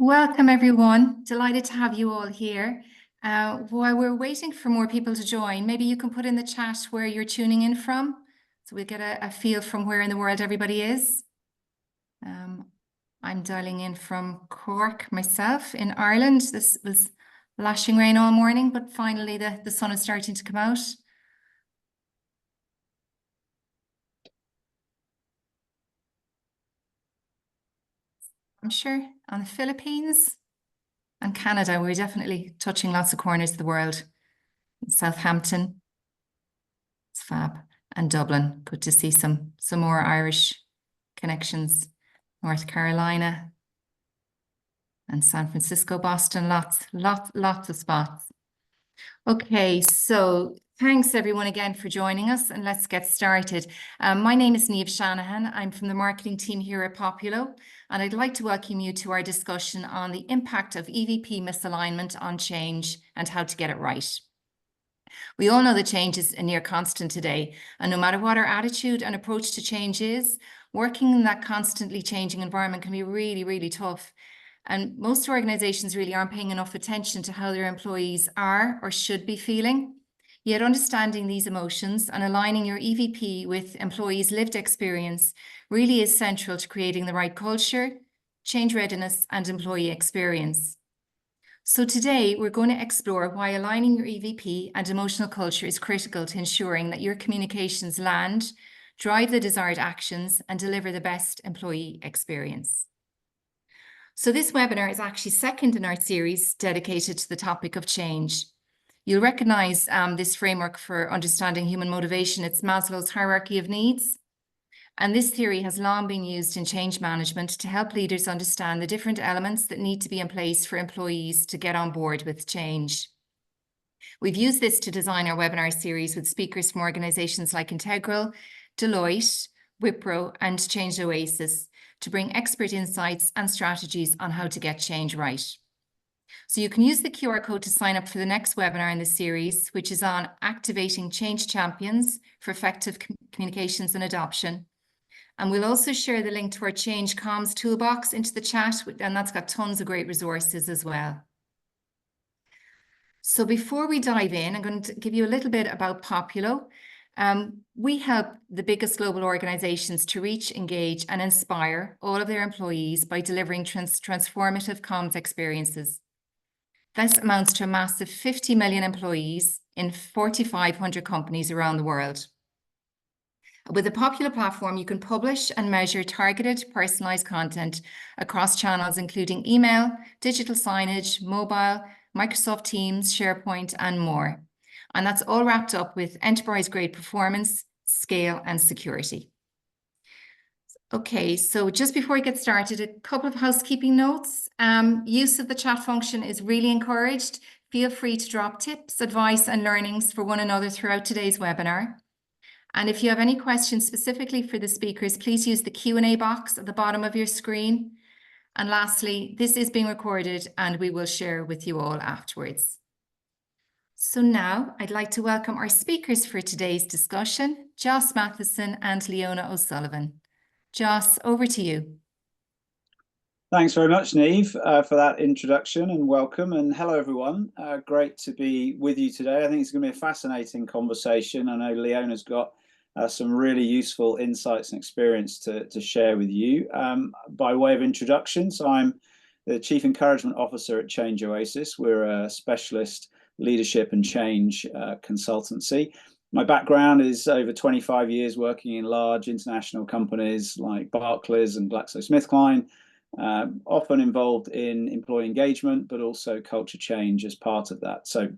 Welcome, everyone. Delighted to have you all here. While we're waiting for more people to join, maybe you can put in the chat where you're tuning in from, so we get a feel from where in the world everybody is. I'm dialing in from Cork myself in Ireland. This was lashing rain all morning, but finally the sun is starting to come out. I'm sure on the Philippines and Canada, we're definitely touching lots of corners of the world. Southampton, it's fab, and Dublin. Good to see some more Irish connections. North Carolina and San Francisco, Boston, lots of spots. Okay, so thanks everyone again for joining us, and let's get started. My name is Niamh Shanahan. I'm from the marketing team here at Populo, and I'd like to welcome you to our discussion on the impact of EVP misalignment on change and how to get it right. We all know that change is a near constant today, and no matter what our attitude and approach to change is, working in that constantly changing environment can be really, really tough. And most organizations really aren't paying enough attention to how their employees are or should be feeling. Yet understanding these emotions and aligning your EVP with employees' lived experience really is central to creating the right culture, change readiness, and employee experience. So today we're going to explore why aligning your EVP and emotional culture is critical to ensuring that your communications land, drive the desired actions, and deliver the best employee experience. So this webinar is actually second in our series dedicated to the topic of change. You'll recognize this framework for understanding human motivation. It's Maslow's hierarchy of needs. And this theory has long been used in change management to help leaders understand the different elements that need to be in place for employees to get on board with change. We've used this to design our webinar series with speakers from organizations like Integral, Deloitte, Wipro, and Change Oasis to bring expert insights and strategies on how to get change right. So you can use the QR code to sign up for the next webinar in the series, which is on activating change champions for effective communications and adoption. And we'll also share the link to our Change Comms toolbox into the chat, and that's got tons of great resources as well. So before we dive in, I'm going to give you a little bit about Populo. We help the biggest global organizations to reach, engage, and inspire all of their employees by delivering transformative comms experiences. This amounts to a massive 50 million employees in 4,500 companies around the world. With a Populo platform, you can publish and measure targeted, personalized content across channels, including email, digital signage, mobile, Microsoft Teams, SharePoint, and more. And that's all wrapped up with enterprise-grade performance, scale, and security. Okay, so just before we get started, a couple of housekeeping notes. Use of the chat function is really encouraged. Feel free to drop tips, advice, and learnings for one another throughout today's webinar. And if you have any questions specifically for the speakers, please use the Q&A box at the bottom of your screen. And lastly, this is being recorded and we will share with you all afterwards. So now I'd like to welcome our speakers for today's discussion, Joss Mathieson and Leona O'Sullivan. Joss, over to you. Thanks very much, Niamh, for that introduction and welcome. And hello, everyone. Great to be with you today. I think it's going to be a fascinating conversation. I know Leona's got some really useful insights and experience to share with you. By way of introduction, so I'm the Chief Encouragement Officer at Change Oasis. We're a specialist leadership and change consultancy. My background is over 25 years working in large international companies like Barclays and GlaxoSmithKline, often involved in employee engagement, but also culture change as part of that. So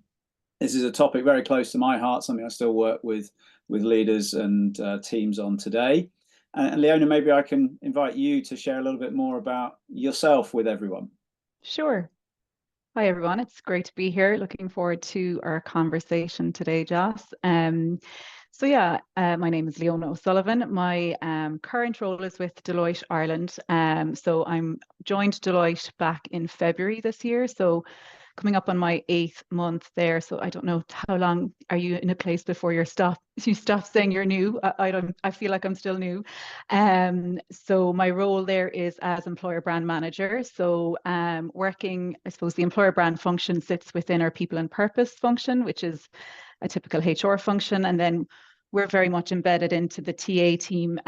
this is a topic very close to my heart, something I still work with leaders and teams on today. And Leona, maybe I can invite you to share a little bit more about yourself with everyone. Sure. Hi, everyone. It's great to be here. Looking forward to our conversation today, Joss. So yeah, my name is Leona O'Sullivan. My current role is with Deloitte Ireland. So I'm joined Deloitte back in February this year. So coming up on my 8th month there. So I don't know, how long are you in a place before you stop saying you're new? I feel like I'm still new. So my role there is as employer brand manager. So working, I suppose the employer brand function sits within our people and purpose function, which is a typical HR function. And then we're very much embedded into the TA team.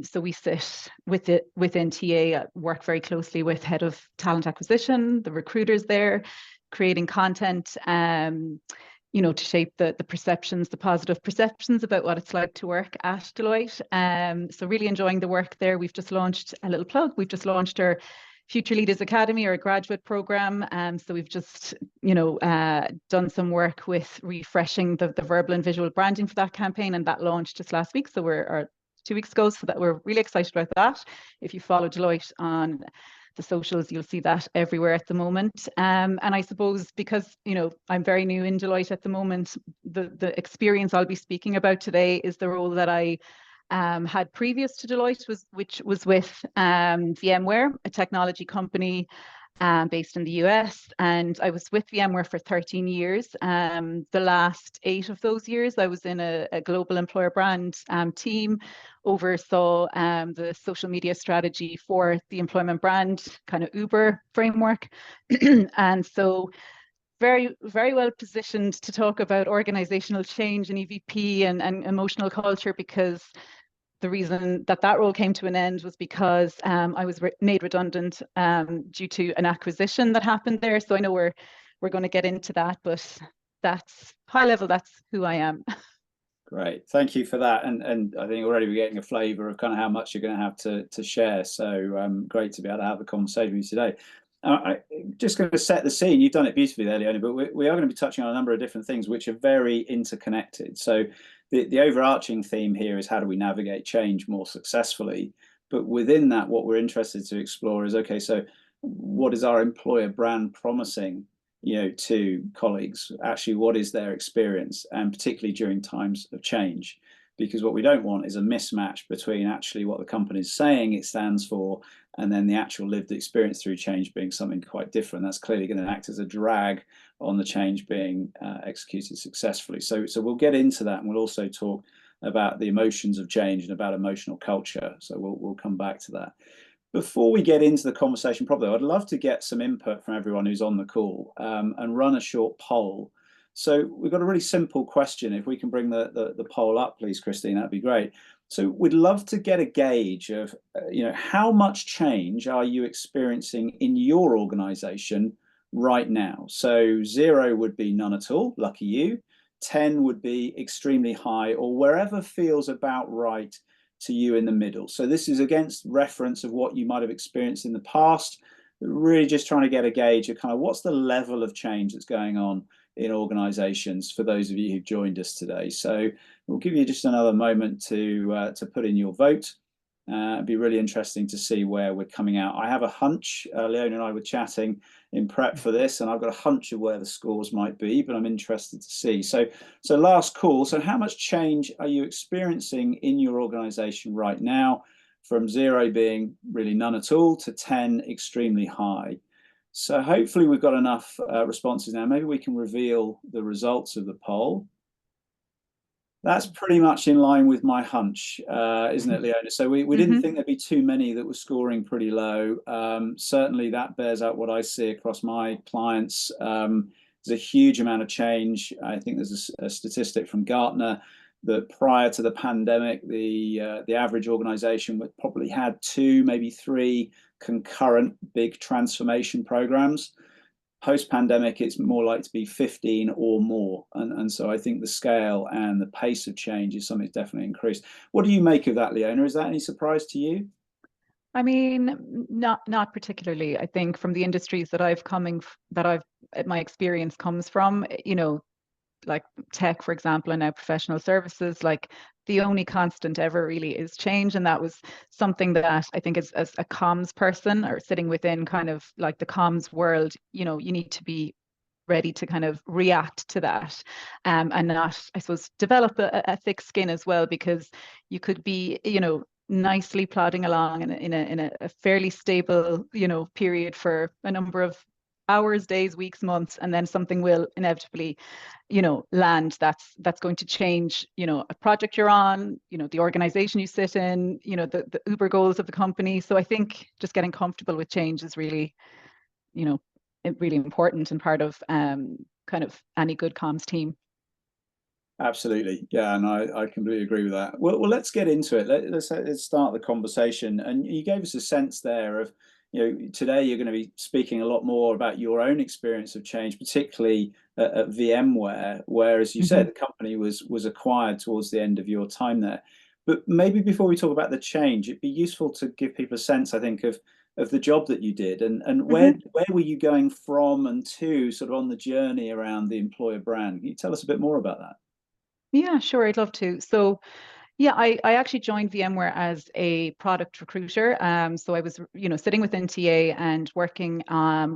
So we sit within TA, work very closely with head of talent acquisition, the recruiters there, creating content, to shape the perceptions, the positive perceptions about what it's like to work at Deloitte. So really enjoying the work there. We've just launched a little plug. We've just launched our Future Leaders Academy, or a graduate program. So we've just, done some work with refreshing the verbal and visual branding for that campaign, and that launched just last week. So or 2 weeks ago. So that we're really excited about that. If you follow Deloitte on the socials, you'll see that everywhere at the moment. And I suppose because, I'm very new in Deloitte at the moment, the experience I'll be speaking about today is the role that I had previous to Deloitte, which was with VMware, a technology company based in the US. And I was with VMware for 13 years. The last 8 of those years, I was in a global employer brand team, oversaw the social media strategy for the employment brand, kind of Uber framework. And so very, very well positioned to talk about organizational change and EVP and emotional culture, because the reason that role came to an end was because I was made redundant due to an acquisition that happened there. So I know we're going to get into that, but that's high level. That's who I am. Great, thank you for that. And I think already we're getting a flavour of kind of how much you're going to have to share. So great to be able to have the conversation with you today. I'm just going to set the scene. You've done it beautifully there, Leona, but we are going to be touching on a number of different things which are very interconnected. So the overarching theme here is how do we navigate change more successfully? But within that, what we're interested to explore is, okay, so what is our employer brand promising, to colleagues? Actually, what is their experience, and particularly during times of change? Because what we don't want is a mismatch between actually what the company is saying it stands for and then the actual lived experience through change being something quite different. That's clearly going to act as a drag on the change being executed successfully. So we'll get into that, and we'll also talk about the emotions of change and about emotional culture. So we'll come back to that. Before we get into the conversation properly, I'd love to get some input from everyone who's on the call and run a short poll. So we've got a really simple question. If we can bring the poll up, please, Christine, that'd be great. So we'd love to get a gauge of, how much change are you experiencing in your organization right now? So 0 would be none at all, lucky you. 10 would be extremely high, or wherever feels about right to you in the middle. So this is against reference of what you might have experienced in the past, but really just trying to get a gauge of kind of what's the level of change that's going on in organizations for those of you who've joined us today. So we'll give you just another moment to put in your vote. It'd be really interesting to see where we're coming out. I have a hunch, Leona and I were chatting in prep for this, and I've got a hunch of where the scores might be, but I'm interested to see. So last call. So how much change are you experiencing in your organization right now, from 0 being really none at all to 10 extremely high? So hopefully we've got enough responses now. Maybe we can reveal the results of the poll. That's pretty much in line with my hunch, isn't it, Leona? So we didn't think there'd be too many that were scoring pretty low. Certainly that bears out what I see across my clients. There's a huge amount of change. I think there's a statistic from Gartner that prior to the pandemic, the average organization would probably had 2, maybe 3 concurrent big transformation programs. Post-pandemic, it's more likely to be 15 or more. And so I think the scale and the pace of change is something that's definitely increased. What do you make of that, Leona? Is that any surprise to you? I mean, not particularly. I think from the industries that my experience comes from, like tech, for example, and now professional services, like the only constant ever really is change. And that was something that I think as a comms person, or sitting within kind of like the comms world, you need to be ready to kind of react to that, and not, I suppose, develop a thick skin as well, because you could be, nicely plodding along in a fairly stable, period for a number of hours, days, weeks, months, and then something will inevitably, land that's going to change, a project you're on, the organization you sit in, the uber goals of the company. So I think just getting comfortable with change is really, really important and part of kind of any good comms team. Absolutely, yeah, and I completely agree with that. Well, let's get into it. Let's start the conversation. And you gave us a sense there of, today you're going to be speaking a lot more about your own experience of change, particularly at VMware, where, as you said, the company was acquired towards the end of your time there. But maybe before we talk about the change, it'd be useful to give people a sense, I think, of the job that you did, and where were you going from and to, sort of on the journey around the employer brand. Can you tell us a bit more about that? Yeah, sure, I'd love to. So yeah, I actually joined VMware as a product recruiter. So I was, sitting within TA and working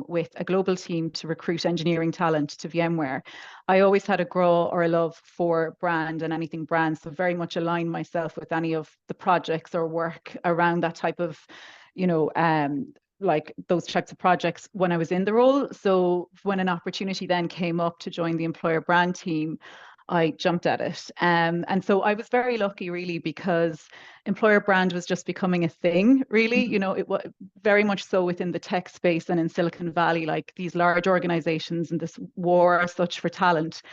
with a global team to recruit engineering talent to VMware. I always had a grow or a love for brand and anything brand, so very much aligned myself with any of the projects or work around that type of, like those types of projects when I was in the role. So when an opportunity then came up to join the employer brand team, I jumped at it. And so I was very lucky, really, because employer brand was just becoming a thing, really. It was very much so within the tech space and in Silicon Valley, like these large organizations and this war as such for talent.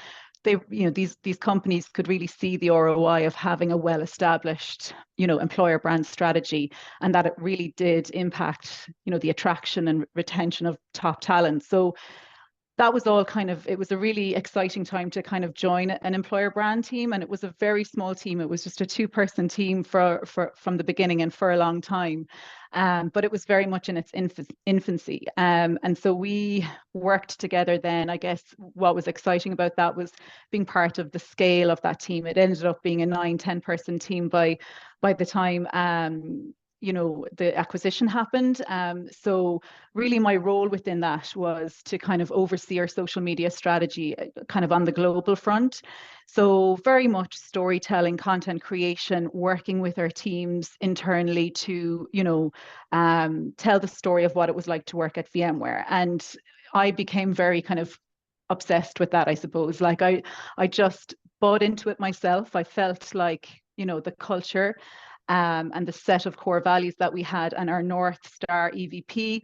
They, these companies could really see the ROI of having a well-established, employer brand strategy, and that it really did impact, the attraction and retention of top talent. So that was all it was a really exciting time to kind of join an employer brand team. And it was a very small team. It was just a 2-person team from the beginning and for a long time. But it was very much in its infancy. And so we worked together then. I guess what was exciting about that was being part of the scale of that team. It ended up being a 9-10-person team by the time the acquisition happened. So really my role within that was to kind of oversee our social media strategy kind of on the global front. So very much storytelling, content creation, working with our teams internally to, tell the story of what it was like to work at VMware. And I became very kind of obsessed with that, I suppose. Like I just bought into it myself. I felt like, the culture and the set of core values that we had and our North Star EVP,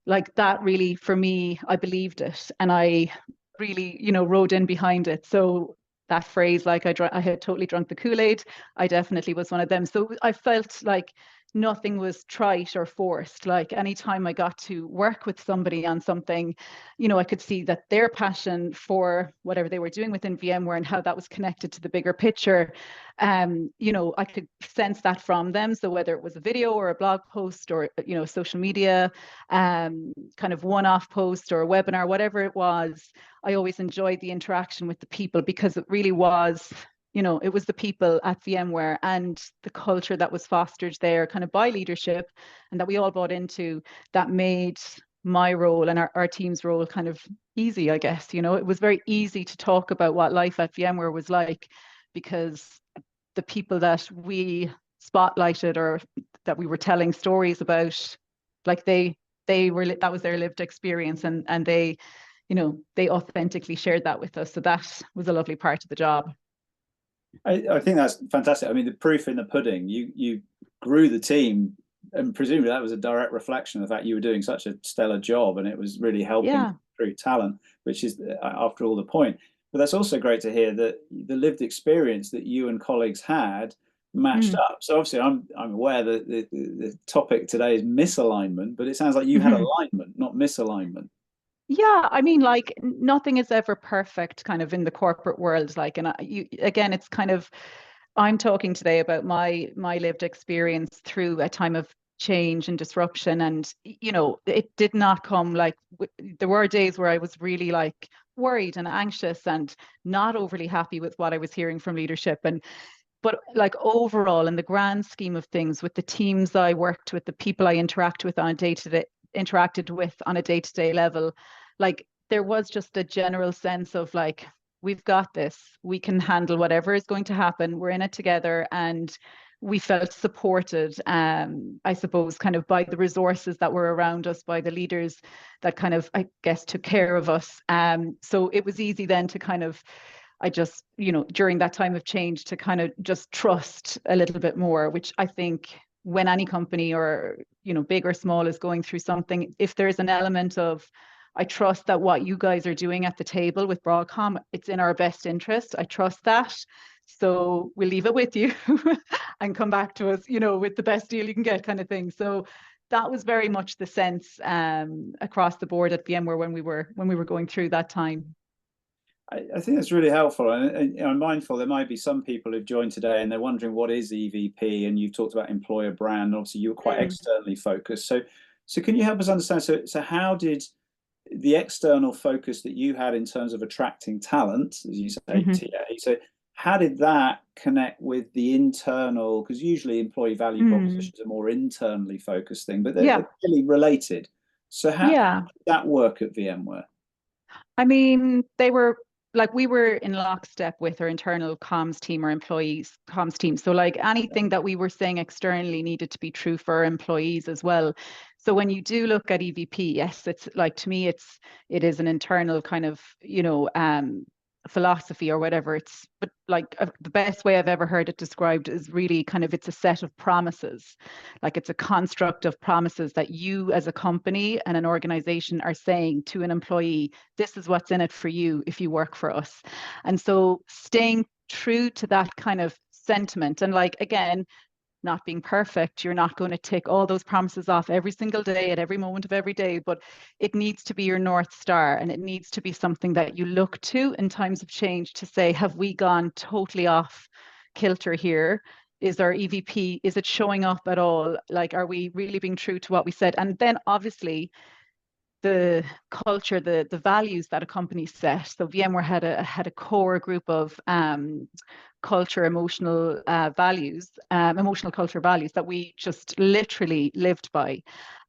like that really, for me, I believed it. And I really, rode in behind it. So that phrase, like I had totally drunk the Kool-Aid, I definitely was one of them. So I felt like nothing was trite or forced. Like anytime I got to work with somebody on something, I could see that their passion for whatever they were doing within VMware and how that was connected to the bigger picture, I could sense that from them. So whether it was a video or a blog post or, social media, kind of one-off post or a webinar, whatever it was, I always enjoyed the interaction with the people because it really was, it was the people at VMware and the culture that was fostered there kind of by leadership and that we all bought into that made my role and our team's role kind of easy, I guess. It was very easy to talk about what life at VMware was like because the people that we spotlighted or that we were telling stories about, like they were, that was their lived experience and they, they authentically shared that with us. So that was a lovely part of the job. I think that's fantastic. I mean, the proof in the pudding. You grew the team, and presumably that was a direct reflection of the fact you were doing such a stellar job, and it was really helping recruit talent, which is, after all, the point. But that's also great to hear that the lived experience that you and colleagues had matched up. So obviously, I'm aware that the topic today is misalignment, but it sounds like you had alignment, not misalignment. Yeah, I mean, like nothing is ever perfect kind of in the corporate world. Like, and again, it's kind of, I'm talking today about my lived experience through a time of change and disruption. And, it did not come like, there were days where I was really like worried and anxious and not overly happy with what I was hearing from leadership. But like overall, in the grand scheme of things, with the teams I worked with, the people I interacted with on a day-to-day level, like there was just a general sense of like, we've got this, we can handle whatever is going to happen, we're in it together, and we felt supported, I suppose, kind of by the resources that were around us, by the leaders that kind of, I guess, took care of us. So it was easy then to kind of, I just, during that time of change, to kind of just trust a little bit more, which I think when any company or, big or small is going through something, if there's an element of, I trust that what you guys are doing at the table with Broadcom, it's in our best interest. I trust that. So we'll leave it with you and come back to us, with the best deal you can get, kind of thing. So that was very much the sense across the board at VMware when we were going through that time. I think that's really helpful, and I'm mindful there might be some people who've joined today and they're wondering what is EVP, and you've talked about employer brand. Obviously, you were quite externally focused. So can you help us understand? So how did the external focus that you had in terms of attracting talent, as you say, TA, so how did that connect with the internal? Because usually employee value propositions are more internally focused thing, but they're really related. So how did that work at VMware? I mean, we were in lockstep with our internal comms team or employees comms team. So like anything that we were saying externally needed to be true for our employees as well. So when you do look at EVP, yes, it's like, to me, it is an internal kind of, philosophy or whatever. But like the best way I've ever heard it described is really kind of, it's a set of promises. Like it's a construct of promises that you as a company and an organization are saying to an employee, this is what's in it for you if you work for us. And so staying true to that kind of sentiment, and like, again, not being perfect, you're not going to tick all those promises off every single day at every moment of every day, but it needs to be your North Star, and it needs to be something that you look to in times of change to say, have we gone totally off kilter here? Is our EVP, is it showing up at all? Like, are we really being true to what we said? And then obviously the culture, the values that a company set. So VMware had a core group of culture, emotional culture values that we just literally lived by.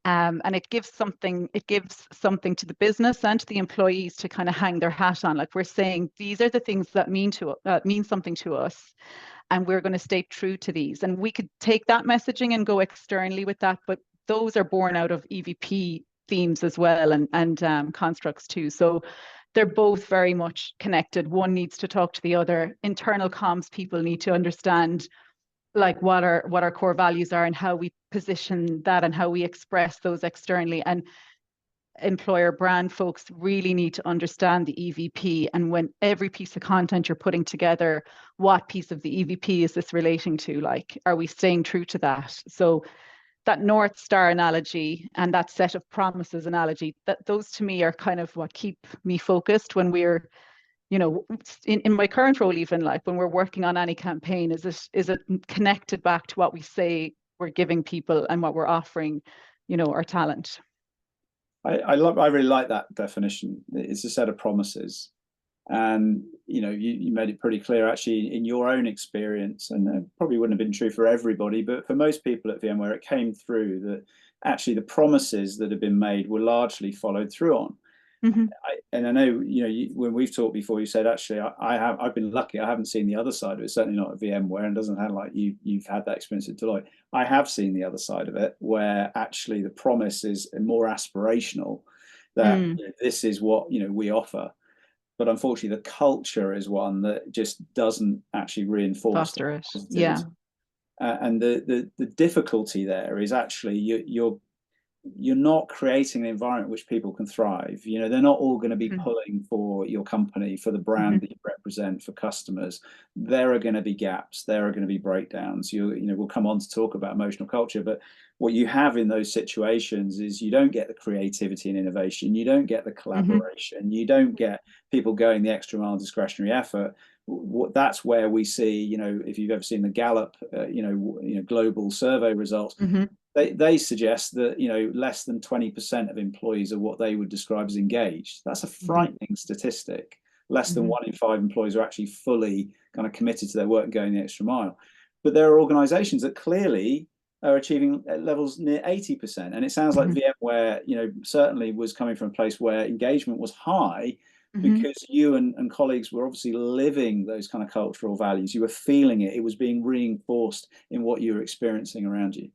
And it gives something to the business and to the employees to kind of hang their hat on. Like, we're saying, these are the things that mean something to us, and we're going to stay true to these. And we could take that messaging and go externally with that, but those are born out of EVP themes as well, and constructs too. So they're both very much connected. One needs to talk to the other. Internal comms people need to understand like what our core values are and how we position that and how we express those externally. And employer brand folks really need to understand the EVP, and when every piece of content you're putting together, what piece of the EVP is this relating to? Like, are we staying true to that? So that North Star analogy and that set of promises analogy, that those to me are kind of what keep me focused when we're, in my current role, even like when we're working on any campaign, is it connected back to what we say we're giving people and what we're offering, our talent? I really like that definition. It's a set of promises. And you made it pretty clear actually in your own experience, and it probably wouldn't have been true for everybody, but for most people at VMware, it came through that actually the promises that have been made were largely followed through on. And I know when we've talked before, you said actually I've been lucky. I haven't seen the other side of it. Certainly not at VMware, and doesn't sound like you've had that experience at Deloitte. I have seen the other side of it, where actually the promise is more aspirational. That this is what we offer. But unfortunately, the culture is one that just doesn't actually reinforce foster it. And the difficulty there is actually you're not creating an environment which people can thrive. They're not all going to be pulling for your company, for the brand that you represent, for customers. There are going to be gaps. There are going to be breakdowns. We'll come on to talk about emotional culture, but what you have in those situations is you don't get the creativity and innovation. You don't get the collaboration. You don't get people going the extra mile, discretionary effort. That's where we see, if you've ever seen the Gallup, global survey results, they suggest that less than 20% of employees are what they would describe as engaged. That's a frightening statistic. Less than 1 in 5 employees are actually fully kind of committed to their work and going the extra mile. But there are organizations that clearly are achieving levels near 80%. And it sounds like VMware, certainly was coming from a place where engagement was high, because you and colleagues were obviously living those kind of cultural values. You were feeling it. It was being reinforced in what you were experiencing around you.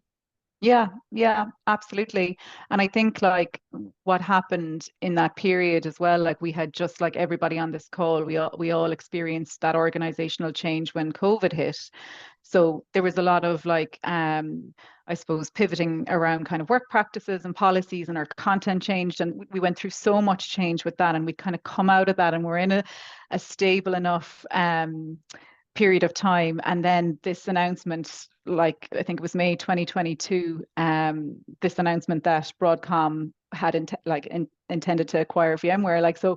Yeah, absolutely. And I think like what happened in that period as well, like we had just like everybody on this call, we all experienced that organizational change when COVID hit. So there was a lot of like I suppose pivoting around kind of work practices and policies, and our content changed, and we went through so much change with that, and we kind of come out of that, and we're in a stable enough period of time. And then this announcement, like I think it was May 2022, this announcement that Broadcom had intended to acquire VMware. Like, so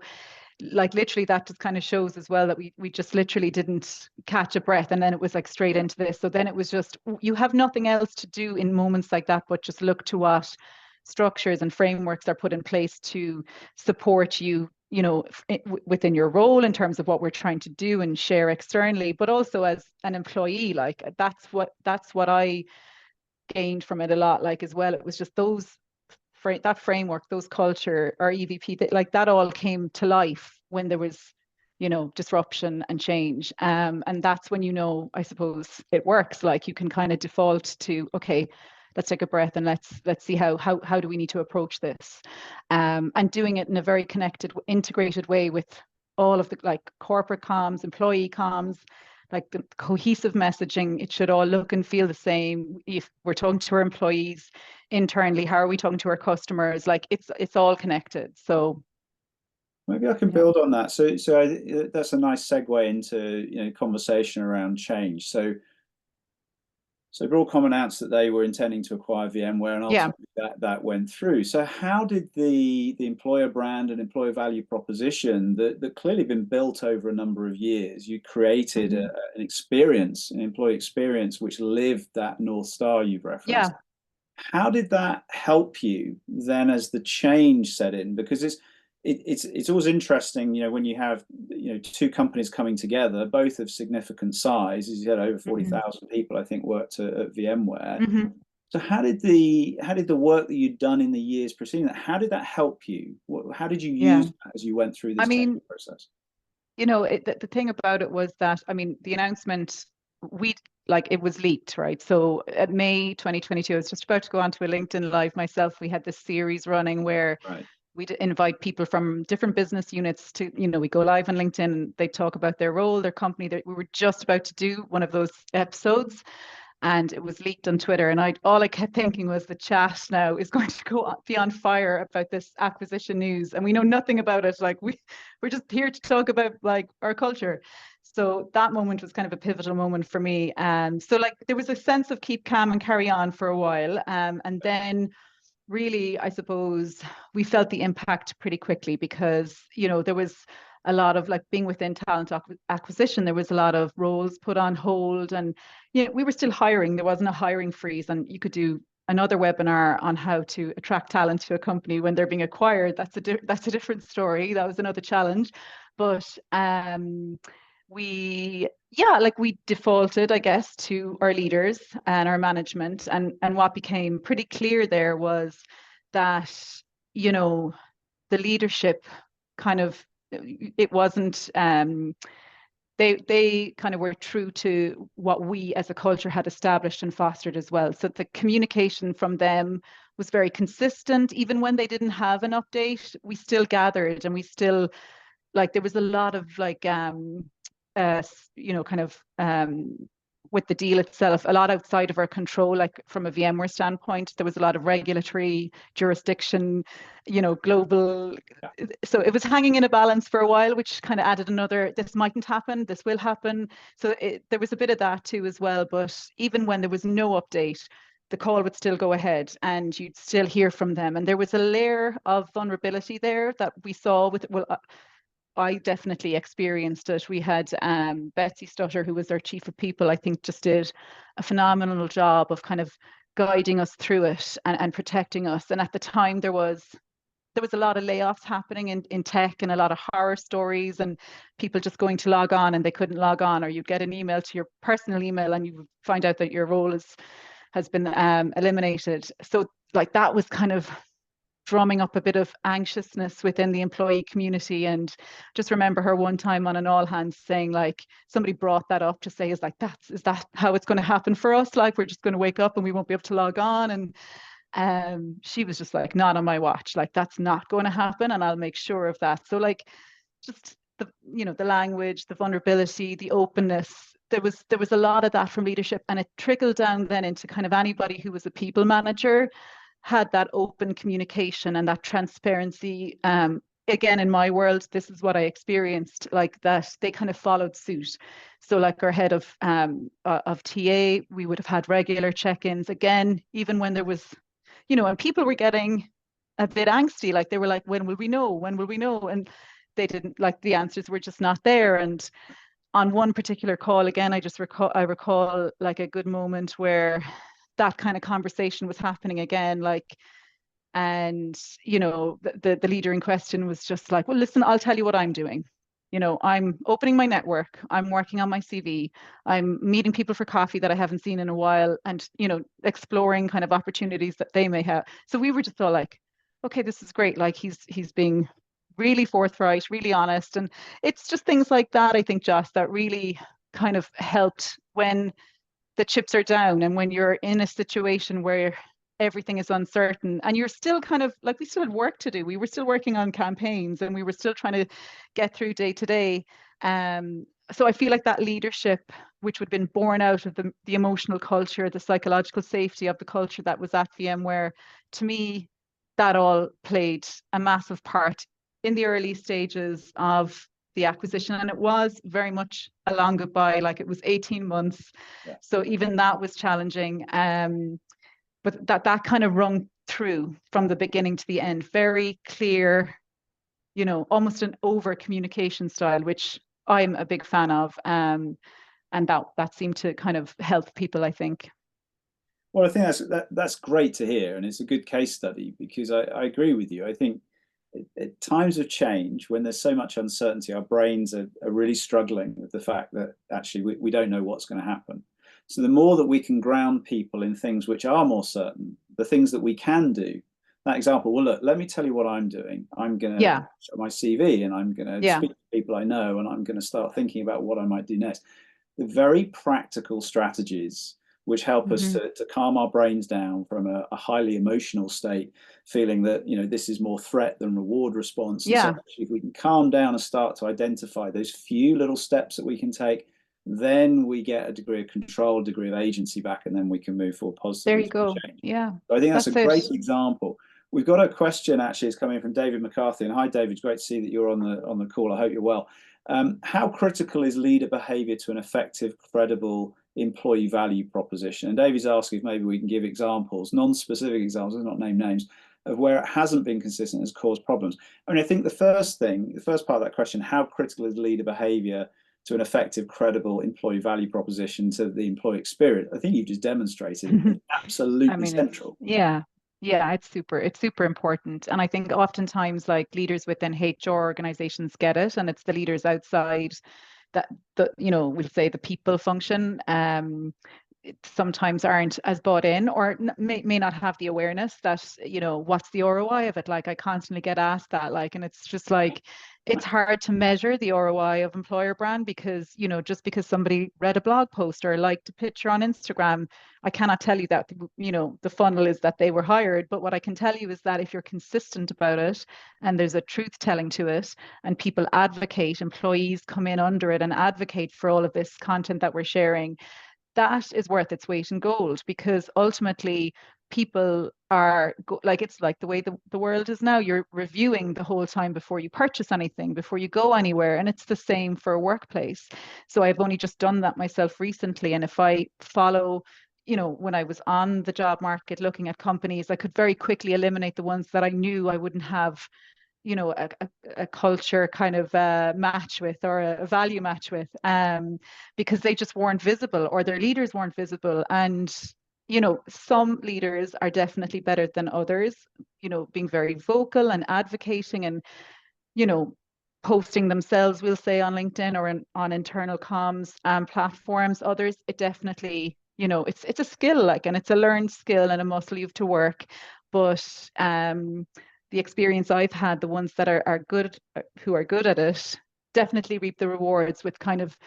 like literally that just kind of shows as well that we just literally didn't catch a breath, and then it was like straight into this. So then it was just, you have nothing else to do in moments like that but just look to what structures and frameworks are put in place to support you, you know, within your role in terms of what we're trying to do and share externally, but also as an employee. Like that's what I gained from it a lot, like as well. It was just that framework, those culture, or EVP, like that all came to life when there was, you know, disruption and change. And that's when, you know, I suppose it works. Like you can kind of default to, okay, let's take a breath and let's see how do we need to approach this, and doing it in a very connected, integrated way with all of the like corporate comms, employee comms, like the cohesive messaging. It should all look and feel the same. If we're talking to our employees internally, how are we talking to our customers? Like it's all connected. So maybe I can build on that. So that's a nice segue into, you know, conversation around change. So Broadcom announced that they were intending to acquire VMware, and ultimately that went through. So how did the employer brand and employer value proposition that clearly been built over a number of years, you created an experience, an employee experience, which lived that North Star you've referenced. How did that help you then as the change set in? Because it's always interesting, you know, when you have, you know, two companies coming together, both of significant size. As you said, over 40,000 people, I think, worked at VMware. So how did the work that you'd done in the years preceding that, how did that help you? How did you use that as you went through this change process? You know, the thing about it was that, I mean, the announcement, it was leaked, right? So at May 2022, I was just about to go onto a LinkedIn Live myself. We had this series running where we'd invite people from different business units to, you know, we go live on LinkedIn, they talk about their role, their company. We were just about to do one of those episodes, and it was leaked on Twitter. And all I kept thinking was the chat now is going to be on fire about this acquisition news, and we know nothing about it. Like we're just here to talk about like our culture. So that moment was kind of a pivotal moment for me. So like there was a sense of keep calm and carry on for a while, and then really, I suppose we felt the impact pretty quickly, because, you know, there was a lot of, like, being within talent acquisition, there was a lot of roles put on hold, and, you know, we were still hiring. There wasn't a hiring freeze, and you could do another webinar on how to attract talent to a company when they're being acquired. That's a different story. That was another challenge. But we defaulted, I guess, to our leaders and our management, and what became pretty clear there was that, you know, the leadership kind of, it wasn't they kind of were true to what we as a culture had established and fostered as well. So the communication from them was very consistent. Even when they didn't have an update, we still gathered, and we still, like, there was a lot of like you know, kind of with the deal itself, a lot outside of our control. Like from a VMware standpoint, there was a lot of regulatory jurisdiction, you know, global. So it was hanging in a balance for a while, which kind of added another, this mightn't happen, this will happen. So there was a bit of that too as well. But even when there was no update, the call would still go ahead, and you'd still hear from them. And there was a layer of vulnerability there that we saw with, well, I definitely experienced it. We had Betsy Stutter, who was our chief of people, I think just did a phenomenal job of kind of guiding us through it and protecting us. And at the time, there was a lot of layoffs happening in tech, and a lot of horror stories, and people just going to log on and they couldn't log on, or you'd get an email to your personal email and you would find out that your role has been eliminated. So like that was kind of drumming up a bit of anxiousness within the employee community. And just remember her one time on an all hands saying, like, somebody brought that up to say, is that how it's going to happen for us? Like, we're just going to wake up and we won't be able to log on. And she was just like, not on my watch, like that's not going to happen, and I'll make sure of that. So like, just the language, the vulnerability, the openness, there was a lot of that from leadership, and it trickled down then into kind of anybody who was a people manager had that open communication and that transparency. Again, in my world, this is what I experienced, like that they kind of followed suit. So like our head of TA, we would have had regular check-ins, again, even when there was, and people were getting a bit angsty, like they were like, when will we know? When will we know? And they didn't, like, the answers were just not there. And on one particular call, again, I recall like a good moment where that kind of conversation was happening again, like, and the leader in question was just like, well, listen, I'll tell you what I'm doing. I'm opening my network, I'm working on my CV, I'm meeting people for coffee that I haven't seen in a while, and exploring kind of opportunities that they may have. So we were just all like, okay, this is great. Like, he's being really forthright, really honest. And it's just things like that, I think, Joss, that really kind of helped when the chips are down and when you're in a situation where everything is uncertain and you're still kind of like, we still had work to do. We were still working on campaigns and we were still trying to get through day to day. So I feel like that leadership, which would have been born out of the emotional culture, the psychological safety of the culture that was at VMware, to me, that all played a massive part in the early stages of the acquisition. And it was very much a long goodbye, like it was 18 months. Yeah. So even that was challenging. But that kind of rung through from the beginning to the end, very clear, almost an over communication style, which I'm a big fan of. And that seemed to kind of help people, I think. Well, I think that's great to hear, and it's a good case study, because I agree with you. I think at times of change, when there's so much uncertainty, our brains are really struggling with the fact that actually we don't know what's going to happen. So the more that we can ground people in things which are more certain, the things that we can do. That example, well, look, let me tell you what I'm doing. I'm going to show my CV, and I'm going to speak to people I know, and I'm going to start thinking about what I might do next. The very practical strategies which help us to calm our brains down from a highly emotional state, feeling that this is more threat than reward response. And so actually, if we can calm down and start to identify those few little steps that we can take, then we get a degree of control, degree of agency back, and then we can move forward positively. There you go. Change. Yeah. So I think that's a great example. We've got a question actually, it's coming from David McCarthy. And hi, David, it's great to see that you're on the call. I hope you're well. How critical is leader behavior to an effective, credible employee value proposition? And David's asking if maybe we can give examples, non-specific examples, not name names, of where it hasn't been consistent, has caused problems. I mean, I think the first part of that question, how critical is leader behavior to an effective, credible employee value proposition to the employee experience? I think you've just demonstrated it's absolutely central. It's super important. And I think oftentimes, like, leaders within HR organizations get it, and it's the leaders outside that we'll say the people function sometimes aren't as bought in, or may not have the awareness that what's the ROI of it. Like, I constantly get asked that, like, and it's just like, it's hard to measure the ROI of employer brand, because just because somebody read a blog post or liked a picture on Instagram, I cannot tell you that the funnel is that they were hired. But what I can tell you is that if you're consistent about it and there's a truth telling to it, and people advocate, employees come in under it and advocate for all of this content that we're sharing, that is worth its weight in gold. Because ultimately, people are like, it's like the way the world is now. You're reviewing the whole time before you purchase anything, before you go anywhere. And it's the same for a workplace. So I've only just done that myself recently. And if I follow, when I was on the job market looking at companies, I could very quickly eliminate the ones that I knew I wouldn't have a culture kind of match with, or a value match with, because they just weren't visible, or their leaders weren't visible. And some leaders are definitely better than others, being very vocal and advocating and posting themselves, we'll say, on LinkedIn or on internal comms platforms. Others, it definitely, it's a skill, like, and it's a learned skill and a muscle you have to work. But the experience I've had, the ones that are good, who are good at it, definitely reap the rewards with kind of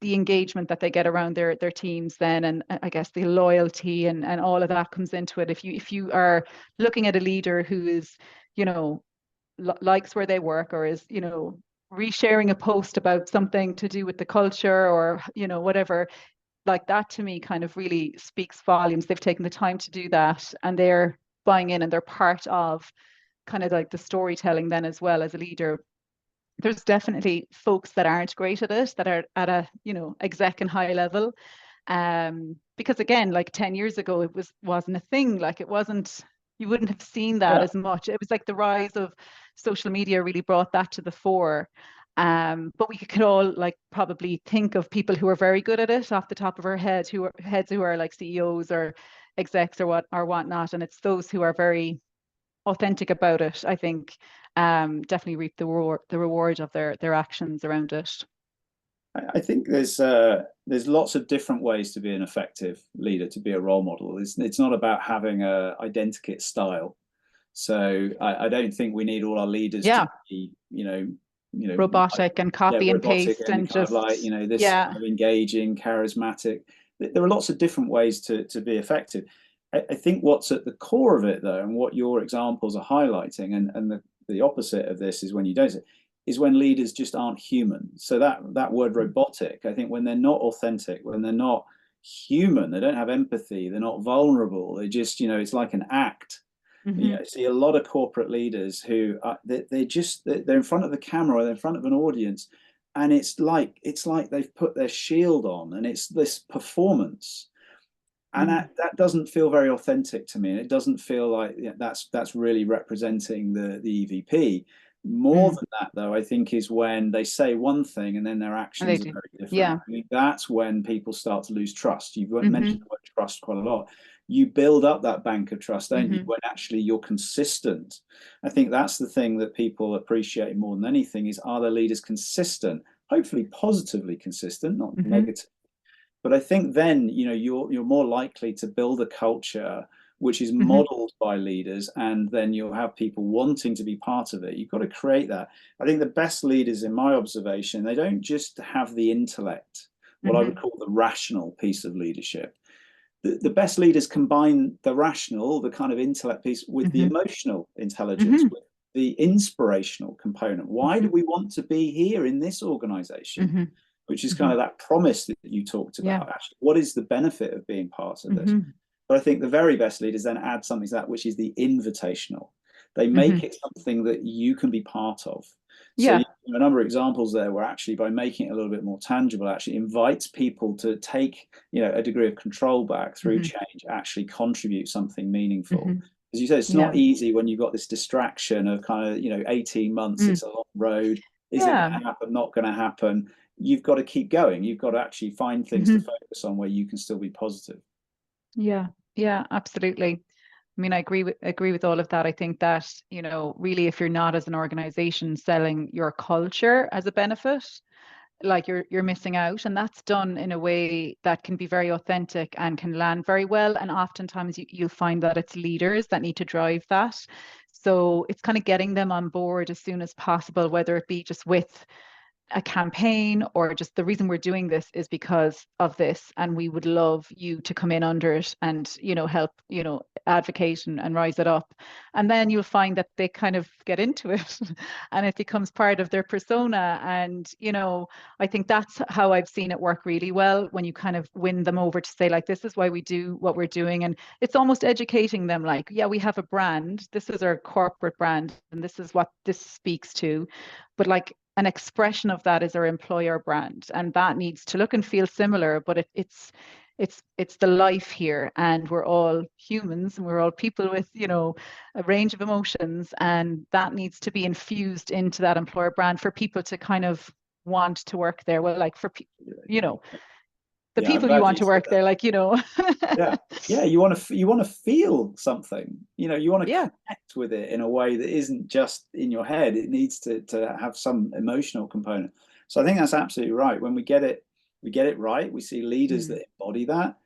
the engagement that they get around their teams then, and I guess the loyalty and all of that comes into it. If you are looking at a leader who is, you know, likes where they work, or is, you know, resharing a post about something to do with the culture, or, you know, whatever, like that to me kind of really speaks volumes. They've taken the time to do that, and they're buying in, and they're part of kind of like the storytelling then as well as a leader. There's definitely folks that aren't great at it, that are at a, you know, exec and high level. Because again, like 10 years ago, it wasn't a thing. Like it wasn't, you wouldn't have seen that as much. It was like the rise of social media really brought that to the fore. But we could all like probably think of people who are very good at it off the top of our head, who are like CEOs or execs or whatnot. And it's those who are very authentic about it, I think, definitely reap the reward of their actions around it. I think there's lots of different ways to be an effective leader, to be a role model. It's not about having a identikit style. So I don't think we need all our leaders to be, you know, robotic and copy and paste and kind just of like, you know, this kind of engaging, charismatic. There are lots of different ways to be effective. I think what's at the core of it, though, and what your examples are highlighting, and the opposite of this is when you don't, is when leaders just aren't human. So that word robotic, I think when they're not authentic, when they're not human, they don't have empathy, they're not vulnerable, they just, you know, it's like an act. You know, I see a lot of corporate leaders who they're in front of the camera, or they're in front of an audience, and it's like they've put their shield on, and it's this performance. And that doesn't feel very authentic to me. And it doesn't feel like that's really representing the EVP. More than that, though, I think is when they say one thing and then their actions are very different. Yeah. I mean, that's when people start to lose trust. You've mentioned the word trust quite a lot. You build up that bank of trust, don't you, when actually you're consistent. I think that's the thing that people appreciate more than anything is, are the leaders consistent? Hopefully positively consistent, not negative. But I think then, you know, you're more likely to build a culture which is modeled by leaders, and then you'll have people wanting to be part of it. You've got to create that. I think the best leaders, in my observation, they don't just have the intellect, what I would call the rational piece of leadership. The best leaders combine the rational, the kind of intellect piece, with the emotional intelligence, with the inspirational component. Why do we want to be here in this organization? Which is kind of that promise that you talked about. Actually, what is the benefit of being part of this? But I think the very best leaders then add something to that, which is the invitational. They make it something that you can be part of. So you have a number of examples there where actually by making it a little bit more tangible, actually invites people to take, you know, a degree of control back through change, actually contribute something meaningful. As you said, it's not easy when you've got this distraction of kind of, you know, 18 months, it's a long road. Is it going to happen? Not going to happen? You've got to keep going. You've got to actually find things to focus on where you can still be positive. Yeah, absolutely. I mean, I agree with all of that. I think that, you know, really, if you're not as an organization selling your culture as a benefit, like you're missing out. And that's done in a way that can be very authentic and can land very well. And oftentimes you'll find that it's leaders that need to drive that. So it's kind of getting them on board as soon as possible, whether it be just with a campaign or just the reason we're doing this is because of this, and we would love you to come in under it and, you know, help, you know, advocate and rise it up. And then you'll find that they kind of get into it and it becomes part of their persona. And, you know, I think that's how I've seen it work really well, when you kind of win them over to say, like, this is why we do what we're doing. And it's almost educating them, like, yeah, we have a brand, this is our corporate brand, and this is what this speaks to. But like, an expression of that is our employer brand, and that needs to look and feel similar, but it's the life here, and we're all humans and we're all people with, you know, a range of emotions, and that needs to be infused into that employer brand for people to kind of want to work there. Well, like for you know, the people you want to work there, like, you know. You want to feel something, you know, you want to connect with it in a way that isn't just in your head. It needs to have some emotional component. So I think that's absolutely right. When we get it right, we see leaders that embody that.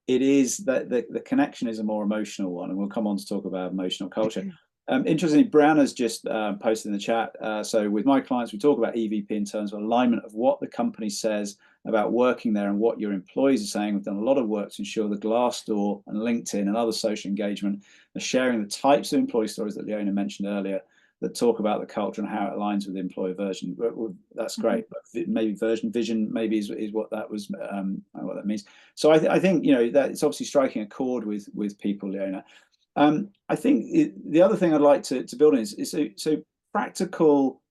It is that the connection is a more emotional one, and we'll come on to talk about emotional culture. Interestingly, Brown has just posted in the chat. So with my clients, we talk about EVP in terms of alignment of what the company says about working there and what your employees are saying. We've done a lot of work to ensure the Glassdoor and LinkedIn and other social engagement are sharing the types of employee stories that Leona mentioned earlier that talk about the culture and how it aligns with employer version. That's great. But maybe vision maybe is what that was, what that means. So I think, you know, that it's obviously striking a chord with people, Leona. I think the other thing I'd like to build on is so practical,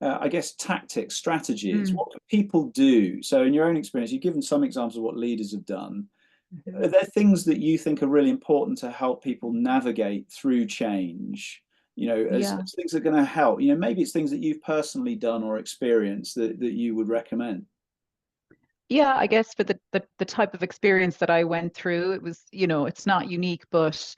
I guess, tactics, strategies. What can people do? So in your own experience, you've given some examples of what leaders have done. Are there things that you think are really important to help people navigate through change? You know, as things that are going to help. You know, maybe it's things that you've personally done or experienced that you would recommend. Yeah, I guess for the type of experience that I went through, it was, you know, it's not unique, but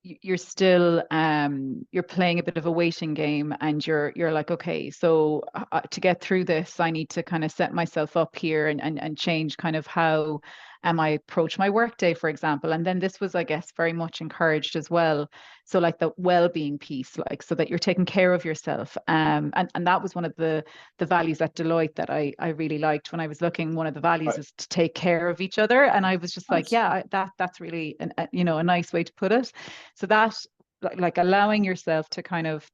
you're still you're playing a bit of a waiting game, and you're like, okay, so to get through this, I need to kind of set myself up here and change kind of how I approach my workday, for example. And then this was, I guess, very much encouraged as well. So like the well-being piece, like so that you're taking care of yourself. And that was one of the values at Deloitte that I really liked when I was looking. One of the values was to take care of each other. And I was just like, yeah, that's really you know, a nice way to put it. So that, like allowing yourself to kind of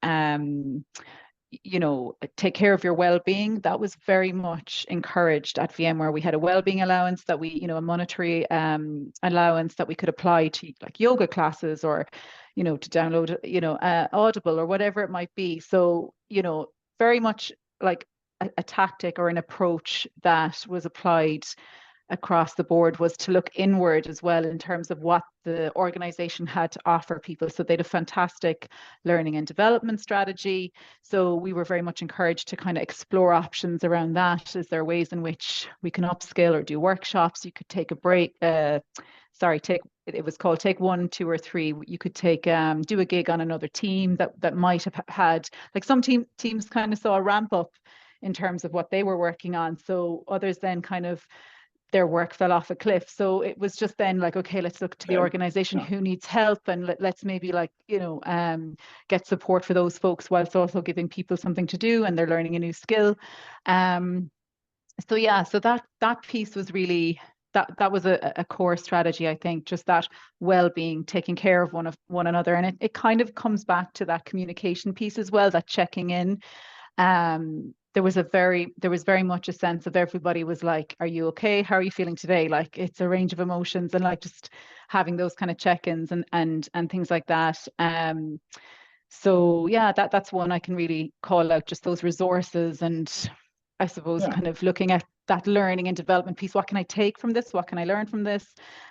you know, take care of your well-being, that was very much encouraged at VMware. We had a well-being allowance that we, you know, a monetary allowance that we could apply to like yoga classes, or, you know, to download, you know, Audible or whatever it might be. So, you know, very much like a tactic or an approach that was applied across the board was to look inward as well in terms of what the organization had to offer people. So they had a fantastic learning and development strategy. So we were very much encouraged to kind of explore options around that. Is there ways in which we can upskill or do workshops? You could take a break, it was called take 1, 2, or 3. You could take do a gig on another team that might have had, like some teams kind of saw a ramp up in terms of what they were working on. So others then kind of their work fell off a cliff. So it was just then like, okay, let's look to the organization who needs help, and let's maybe, like, you know, get support for those folks whilst also giving people something to do and they're learning a new skill. So yeah, so that piece was really, that was a core strategy, I think, just that well-being, taking care of one another. And it kind of comes back to that communication piece as well, that checking in. There was very much a sense of everybody was like, are you okay? How are you feeling today? Like, it's a range of emotions, and like just having those kind of check-ins and things like that. So yeah, that's one I can really call out, just those resources. And I suppose kind of looking at that learning and development piece. What can I take from this? What can I learn from this?